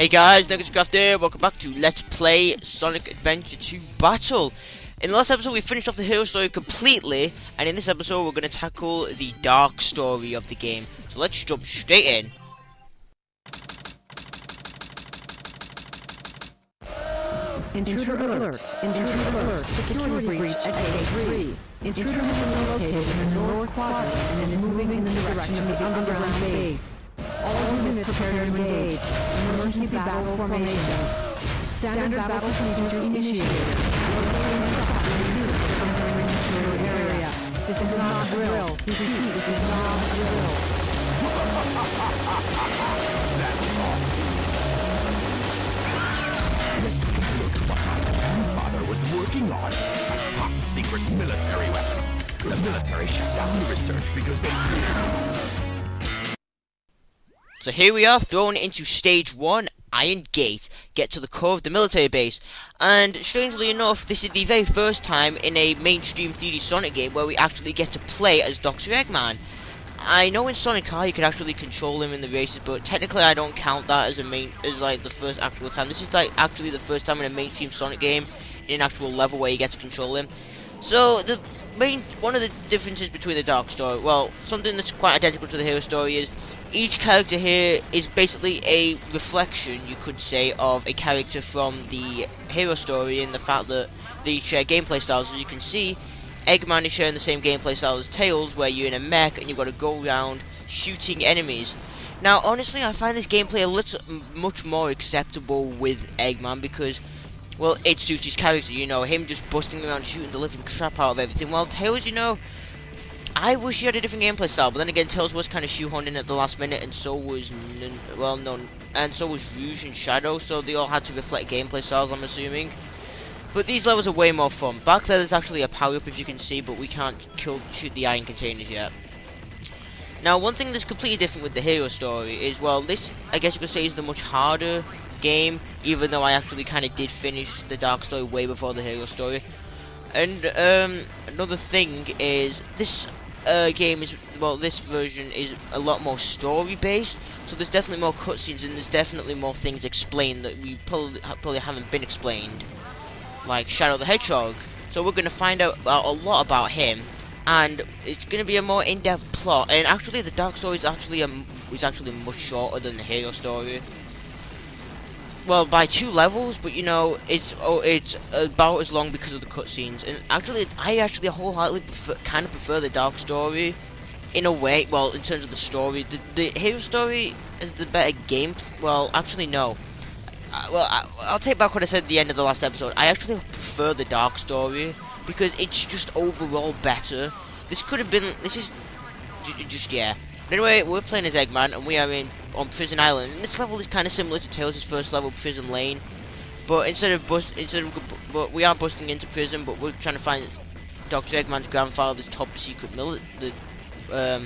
Hey guys, NegativeCraft here, welcome back to Let's Play Sonic Adventure 2 Battle. In the last episode we finished off the hero story completely, and in this episode we're going to tackle the dark story of the game. So let's jump straight in. Intruder alert! Intruder alert! Security breach at Gate 3. Intruder has been located in the north quadrant and is moving in the direction of the underground base. All units prepare to engage. Emergency battle formations. Standard battle procedures initiated. Area. This is not a drill. Repeat, this is not a drill. Let's take a look at what my grandfather was working on. A top secret military weapon. The military shut down the research because they... So here we are, thrown into stage 1, Iron Gate, get to the core of the military base. And strangely enough, this is the very first time in a mainstream 3D Sonic game where we actually get to play as Dr. Eggman. I know in Sonic R you could actually control him in the races, but technically I don't count that as like the first actual time. This is like actually the first time in a mainstream Sonic game in an actual level where you get to control him. So one of the differences between the dark story, well, something that's quite identical to the hero story is each character here is basically a reflection, you could say, of a character from the hero story, in the fact that they share gameplay styles. As you can see, Eggman is sharing the same gameplay style as Tails, where you're in a mech and you've got to go around shooting enemies. Now, honestly, I find this gameplay much more acceptable with Eggman because, well, it suits his character, you know, him just busting around shooting the living crap out of everything. While Tails, you know, I wish he had a different gameplay style, but then again, Tails was kind of shoehorned in at the last minute, and so was, Rouge and Shadow, so they all had to reflect gameplay styles, I'm assuming. But these levels are way more fun. Back there's actually a power-up, if you can see, but we can't shoot the iron containers yet. Now, one thing that's completely different with the hero story is, well, this, I guess you could say, is the much harder game, even though I actually kind of did finish the dark story way before the hero story. And another thing is this game is, well, this version is a lot more story based, so there's definitely more cutscenes and there's definitely more things explained that we probably haven't been explained, like Shadow the Hedgehog. So we're going to find out a lot about him, and it's going to be a more in-depth plot. And actually the dark story is actually much shorter than the hero story. Well, by 2 levels, but you know, it's about as long because of the cutscenes. And actually, I wholeheartedly kind of prefer the dark story, in a way. Well, in terms of the story, the hero story is the better game. Well, actually, no. I'll take back what I said at the end of the last episode. I actually prefer the dark story because it's just overall better. This is just yeah. But anyway, we're playing as Eggman, and we are on Prison Island. And this level is kind of similar to Tails' first level, Prison Lane. But but we are busting into prison, but we're trying to find Dr. Eggman's grandfather's top secret a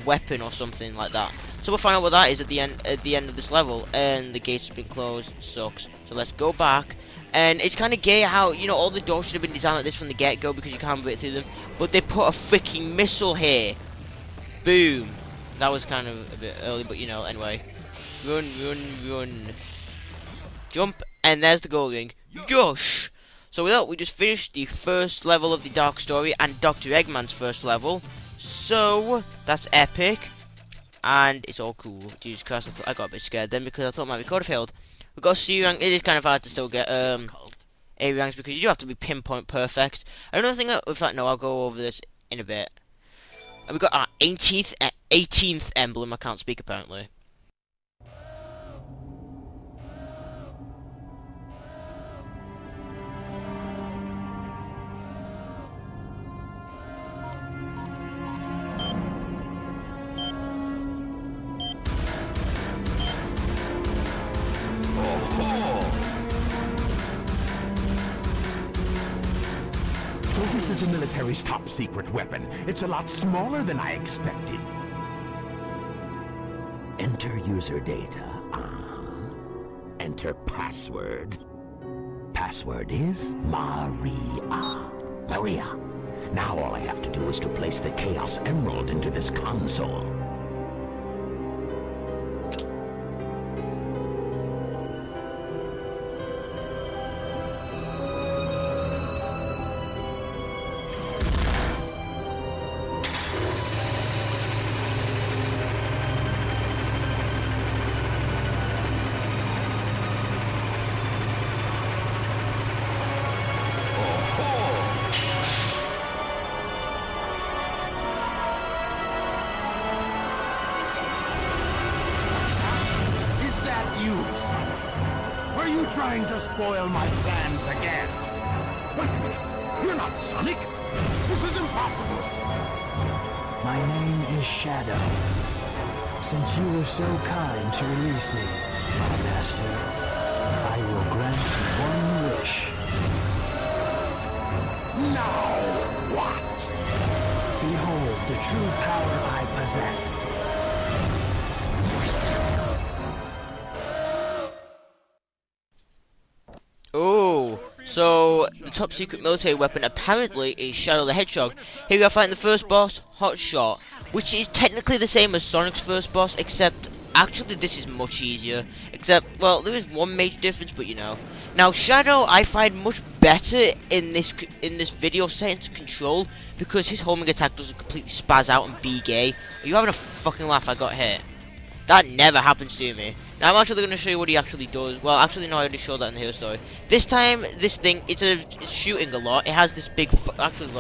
weapon or something like that. So we'll find out what that is at the end of this level. And the gates have been closed. Sucks. So let's go back. And it's kind of gay how, you know, all the doors should have been designed like this from the get-go because you can't break through them. But they put a freaking missile here. Boom. That was kind of a bit early, but you know, anyway. Run, run, run. Jump, and there's the goal ring. Gosh! So with that, we just finished the first level of the dark story and Dr. Eggman's first level. So, that's epic. And it's all cool. Jesus Christ, I got a bit scared then because I thought my recorder failed. We got C rank. It is kind of hard to still get A ranks because you do have to be pinpoint perfect. Another thing, in fact, no, I'll go over this in a bit. We got our 18th emblem. I can't speak apparently. So this is the military's top secret weapon. It's a lot smaller than I expected. Enter user data. Enter password. Password is Maria. Maria. Now all I have to do is to place the Chaos Emerald into this console. spoil my plans again. Wait a minute. You're not Sonic. This is impossible. My name is Shadow. Since you were so kind to release me, my master, I will grant you one wish. Now what? Behold the true power I possess. Oh, so the top secret military weapon apparently is Shadow the Hedgehog. Here we are fighting the first boss, Hotshot, which is technically the same as Sonic's first boss, except actually this is much easier. Except, well, there is one major difference, but you know. Now Shadow I find much better in this video setting to control because his homing attack doesn't completely spaz out and be gay. Are you having a fucking laugh? I got hit. That never happens to me. Now I'm actually going to show you what he actually does. Well, actually no, I already showed that in the hero story. This time, this thing, it's shooting a lot. It has this big, I think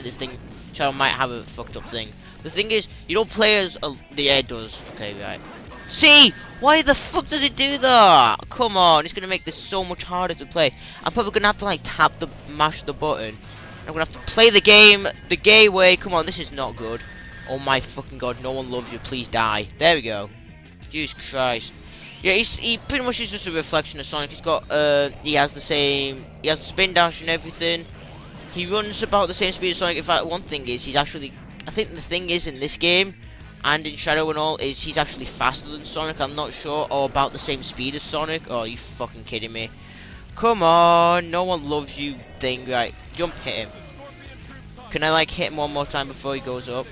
this thing, Shadow might have a fucked up thing. The thing is, you don't play as, the air does. Okay, right. See? Why the fuck does it do that? Come on, it's going to make this so much harder to play. I'm probably going to have to, like, mash the button. I'm going to have to play the game the gay way. Come on, this is not good. Oh my fucking god, no one loves you, please die. There we go. Jesus Christ. Yeah, he pretty much is just a reflection of Sonic. He's got, he has the spin dash and everything. He runs about the same speed as Sonic. In fact, one thing is, he's actually, I think the thing is in this game, and in Shadow and all, is he's actually faster than Sonic, I'm not sure, or about the same speed as Sonic. Oh, you fucking kidding me. Come on, no one loves you thing, right, jump, hit him. Can I, like, hit him one more time before he goes up?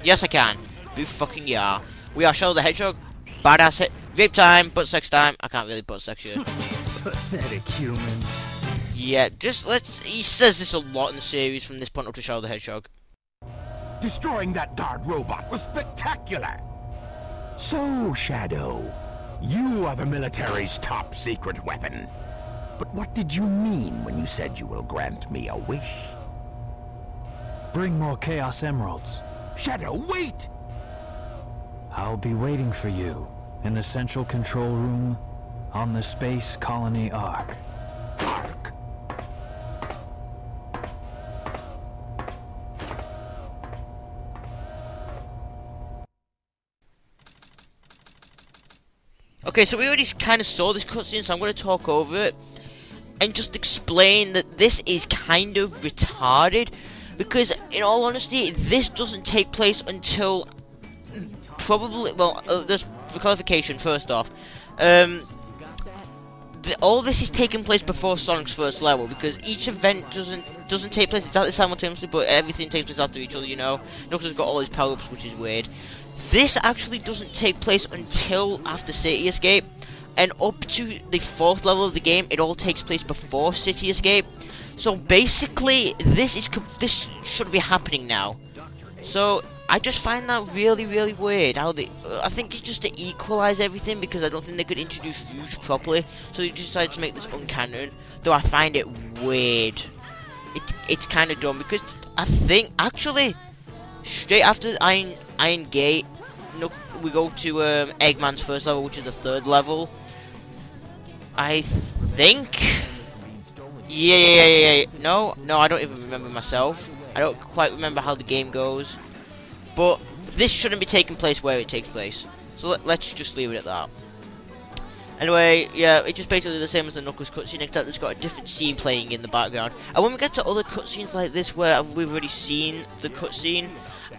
Yes, I can. Boo fucking yeah. We are Shadow the Hedgehog. Badass hit. Rape time, butt sex time. I can't really butt sex you. Pathetic humans. Yeah, just he says this a lot in the series from this point up to Shadow the Hedgehog. Destroying that guard robot was spectacular. So, Shadow, you are the military's top secret weapon. But what did you mean when you said you will grant me a wish? Bring more Chaos Emeralds. Shadow, wait! I'll be waiting for you in the central control room on the Space Colony Ark. Ark. Okay, so we already kind of saw this cutscene, so I'm going to talk over it and just explain that this is kind of retarded. Because, in all honesty, this doesn't take place until probably, well, there's for clarification, first off, all this is taking place before Sonic's first level, because each event doesn't take place exactly simultaneously, but everything takes place after each other, you know. Knuckles has got all his power-ups, which is weird. This actually doesn't take place until after City Escape, and up to the 4th level of the game, it all takes place before City Escape. So basically, this should be happening now. So I just find that really, really weird. How I think it's just to equalize everything, because I don't think they could introduce Rouge properly. So they decided to make this uncanon. Though I find it weird. It's kind of dumb, because I think actually straight after Iron Gate, we go to Eggman's first level, which is the 3rd level. I think. Yeah. No, I don't even remember myself. I don't quite remember how the game goes. But this shouldn't be taking place where it takes place. So let's just leave it at that. Anyway, yeah, it's just basically the same as the Knuckles cutscene, except it's got a different scene playing in the background. And when we get to other cutscenes like this, where we've already seen the cutscene,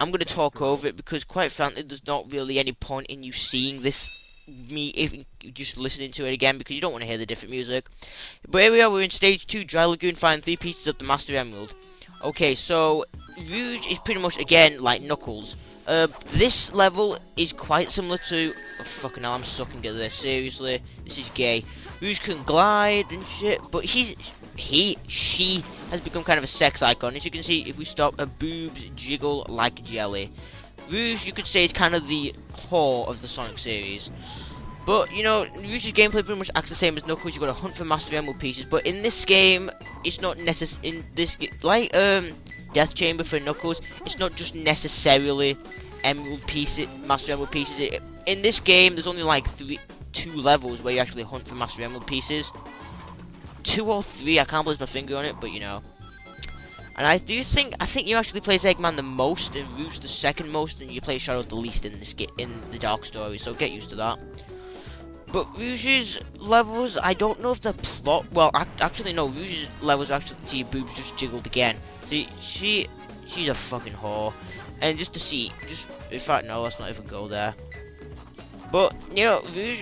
I'm going to talk over it, because quite frankly, there's not really any point in you seeing this, if just listening to it again, because you don't want to hear the different music. But here we are, we're in stage 2, Dry Lagoon, find 3 pieces of the Master Emerald. Okay, so Rouge is pretty much again like Knuckles. This level is quite similar to, oh, fucking hell, I'm sucking at this, seriously, this is gay. Rouge can glide and shit, but she has become kind of a sex icon. As you can see, if we stop, her boobs jiggle like jelly. Rouge, you could say, is kind of the whore of the Sonic series. But, you know, Rouge's gameplay pretty much acts the same as Knuckles. You've got to hunt for Master Emerald pieces. But in this game, it's not necessary. Like Death Chamber for Knuckles, it's not just necessarily Emerald pieces, Master Emerald pieces. In this game, there's only like 2 levels where you actually hunt for Master Emerald pieces. 2 or 3, I can't place my finger on it, but you know. And I think you actually play as Eggman the most, and Rouge the second most, and you play Shadow the least in the Dark Story, so get used to that. But Rouge's levels, I don't know if the plot... Well, actually, no, Rouge's levels actually... See, your boobs just jiggled again. See, she's a fucking whore. And just to see... in fact, no, let's not even go there. But, you know, Rouge...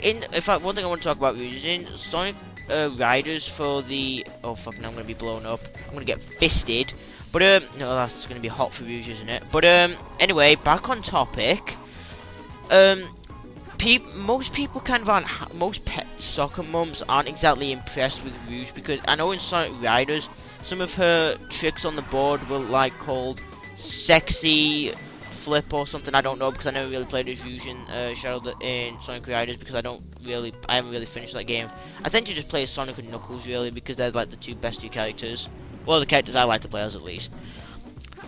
in fact, one thing I want to talk about Rouge is in Sonic Riders for the... Oh, fuck, now I'm going to be blown up. I'm going to get fisted. But, no, that's going to be hot for Rouge, isn't it? But, anyway, back on topic. Most people kind of aren't, most pet soccer mums aren't exactly impressed with Rouge, because I know in Sonic Riders, some of her tricks on the board were like called sexy flip or something, I don't know, because I never really played as Rouge in in Sonic Riders, because I haven't really finished that game. I tend to just play as Sonic and Knuckles really, because they're like the best two characters. Well, the characters I like to play as, at least.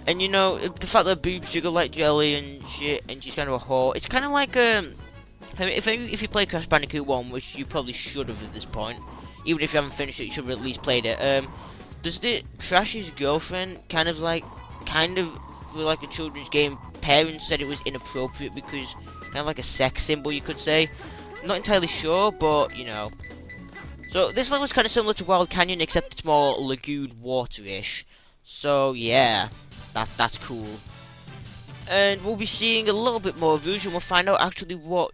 And you know, the fact that boobs jiggle like jelly and shit, and she's kind of a whore, it's kind of like I mean, if you play Crash Bandicoot 1, which you probably should have at this point, even if you haven't finished it, you should have at least played it. Does the Crash's girlfriend kind of for like a children's game, parents said it was inappropriate because kind of like a sex symbol, you could say. Not entirely sure, but you know. So this level is kind of similar to Wild Canyon, except it's more lagoon water-ish. So yeah, that's cool. And we'll be seeing a little bit more of Rouge, and we'll find out actually why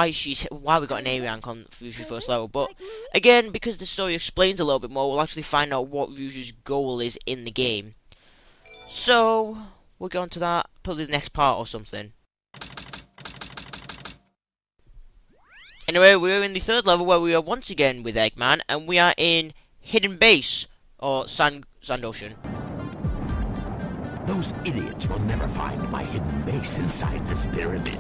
we got an A rank on Rouge's first level. But again, because the story explains a little bit more, we'll actually find out what Rouge's goal is in the game. So we'll go on to that, probably the next part or something. Anyway, we're in the 3rd level where we are once again with Eggman, and we are in Hidden Base, or Sand Ocean. Those idiots will never find my hidden base inside this pyramid.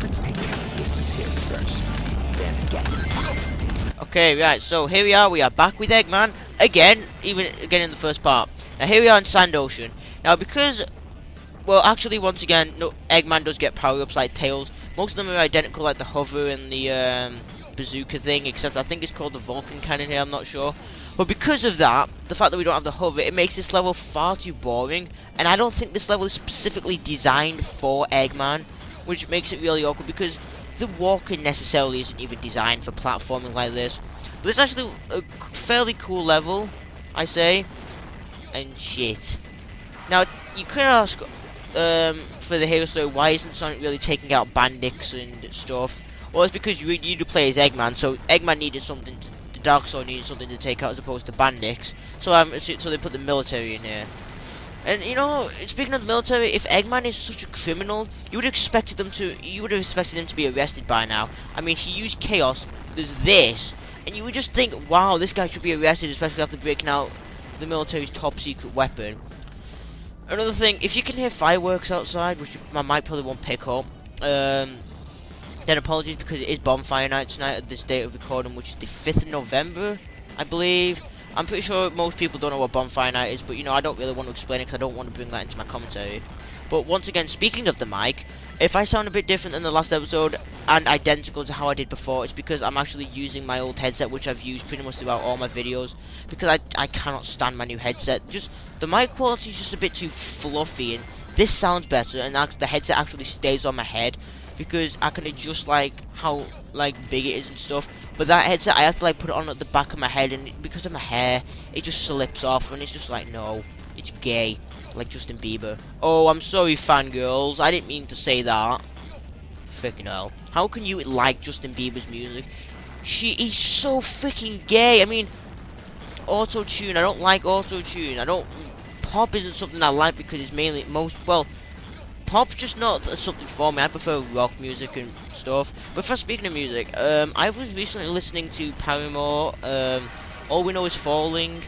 Let's take care of business here first, then get inside. Okay, right, so here we are back with Eggman, again in the first part. Now here we are in Sand Ocean. Now because, well actually once again, no, Eggman does get power-ups like Tails. Most of them are identical, like the hover and the bazooka thing, except I think it's called the Vulcan cannon here, I'm not sure. But because of that, the fact that we don't have the hover, it makes this level far too boring, and I don't think this level is specifically designed for Eggman, which makes it really awkward, because the walking necessarily isn't even designed for platforming like this. But this is actually a fairly cool level, I say, and shit. Now, you could ask, for the hero story, why isn't Sonic really taking out bandits and stuff? Well, it's because you need to play as Eggman, so Eggman needed something to... Dark Sword needed something to take out as opposed to bandits, so they put the military in here. And you know, speaking of the military, if Eggman is such a criminal, you would have expected him to be arrested by now. I mean, he used chaos. There's this, and you would just think, wow, this guy should be arrested, especially after breaking out the military's top secret weapon. Another thing, if you can hear fireworks outside, which I might probably won't pick up, then apologies, because it is bonfire night tonight at this date of recording, which is the 5th of November, I believe. I'm pretty sure most people don't know what bonfire night is, but you know, I don't really want to explain it because I don't want to bring that into my commentary. But once again, speaking of the mic, if I sound a bit different than the last episode and identical to how I did before, it's because I'm actually using my old headset, which I've used pretty much throughout all my videos, because I cannot stand my new headset. Just the mic quality is just a bit too fluffy, and this sounds better, and the headset actually stays on my head, because I can adjust like how big it is and stuff. But that headset, I have to like put it on at the back of my head, and because of my hair, it just slips off, and it's just like, no, it's gay, like Justin Bieber. Oh, I'm sorry, fangirls, I didn't mean to say that. Freaking hell, how can you like Justin Bieber's music? He's so freaking gay. I mean, auto-tune, I don't like auto-tune. Pop isn't something I like because it's mainly pop's just not something for me. I prefer rock music and stuff. But for speaking of music, I was recently listening to Paramore, All We Know Is Falling,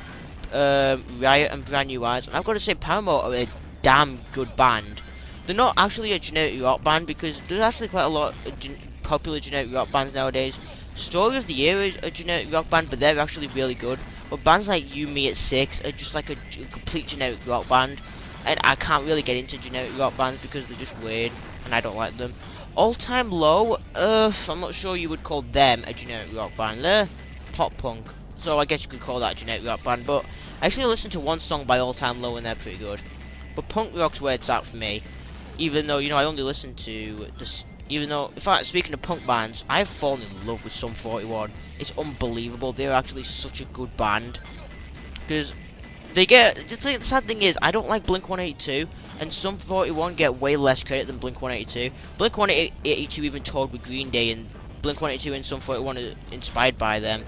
Riot and Brand New Eyes, and I've got to say Paramore are a damn good band. They're not actually a generic rock band, because there's actually quite a lot of popular generic rock bands nowadays. Story of the Year is a generic rock band, but they're actually really good. But bands like You, Me at 6 are just like a complete generic rock band. And I can't really get into generic rock bands because they're just weird, and I don't like them. All Time Low, I'm not sure you would call them a generic rock band. They're pop punk, so I guess you could call that a generic rock band. But I actually listened to one song by All Time Low and they're pretty good. But punk rock's where it's at for me. Even though, you know, I only listen to this. Even though, in fact, speaking of punk bands, I've fallen in love with Sum 41. It's unbelievable. They're actually such a good band. Because they get... The sad thing is, I don't like Blink-182, and Sum 41 get way less credit than Blink-182. Blink-182 even toured with Green Day, and Blink-182 and Sum 41 are inspired by them.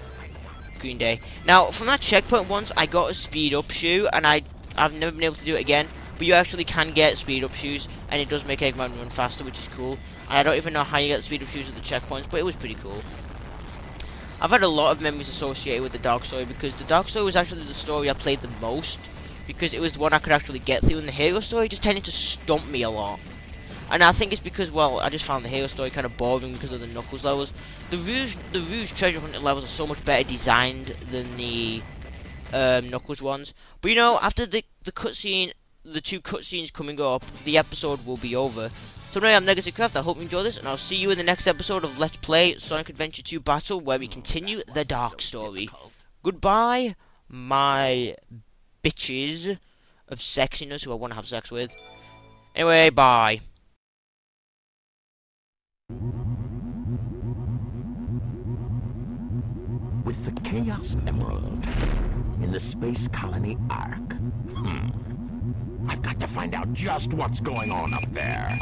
Green Day. Now, from that checkpoint once, I got a speed-up shoe, and I've never been able to do it again. But you actually can get speed-up shoes, and it does make Eggman run faster, which is cool. And I don't even know how you get speed-up shoes at the checkpoints, but it was pretty cool. I've had a lot of memories associated with the Dark Story, because the Dark Story was actually the story I played the most, because it was the one I could actually get through, and the Halo Story just tended to stump me a lot. And I think it's because, well, I just found the Halo Story kind of boring because of the Knuckles levels. The Rouge treasure hunting levels are so much better designed than the Knuckles ones. But you know, after the cutscene, the 2 cutscenes coming up, the episode will be over. So anyway, I'm NegativeCraft, I hope you enjoy this, and I'll see you in the next episode of Let's Play Sonic Adventure 2 Battle, where we continue the Dark Story. Goodbye, my bitches of sexiness who I want to have sex with. Anyway, bye. With the Chaos Emerald in the Space Colony Ark. I've got to find out just what's going on up there.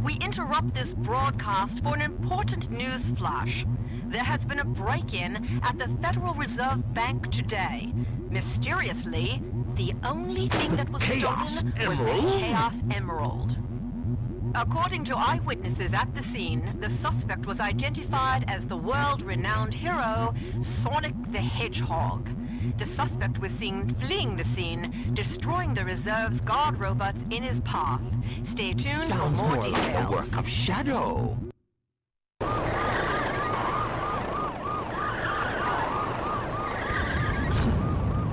We interrupt this broadcast for an important news flash. There has been a break-in at the Federal Reserve Bank today. Mysteriously, the only thing that was stolen was the Chaos Emerald. According to eyewitnesses at the scene, the suspect was identified as the world-renowned hero, Sonic the Hedgehog. The suspect was seen fleeing the scene, destroying the reserve's guard robots in his path. Stay tuned for more details. Like the work of Shadow.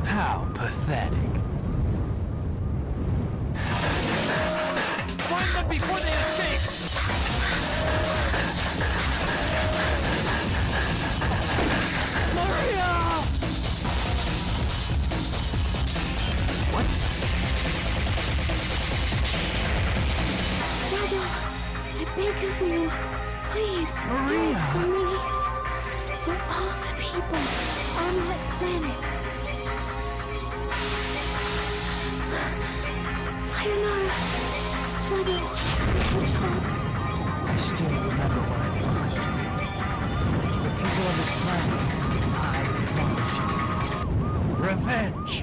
How pathetic. Find them before they escape! Maria! What? Shadow, I beg of you, please, do it for me. For all the people on that planet. Sayonara, Shadow, the Hedgehog. I still remember what I promised you. For the people of this planet, I promise you. Revenge!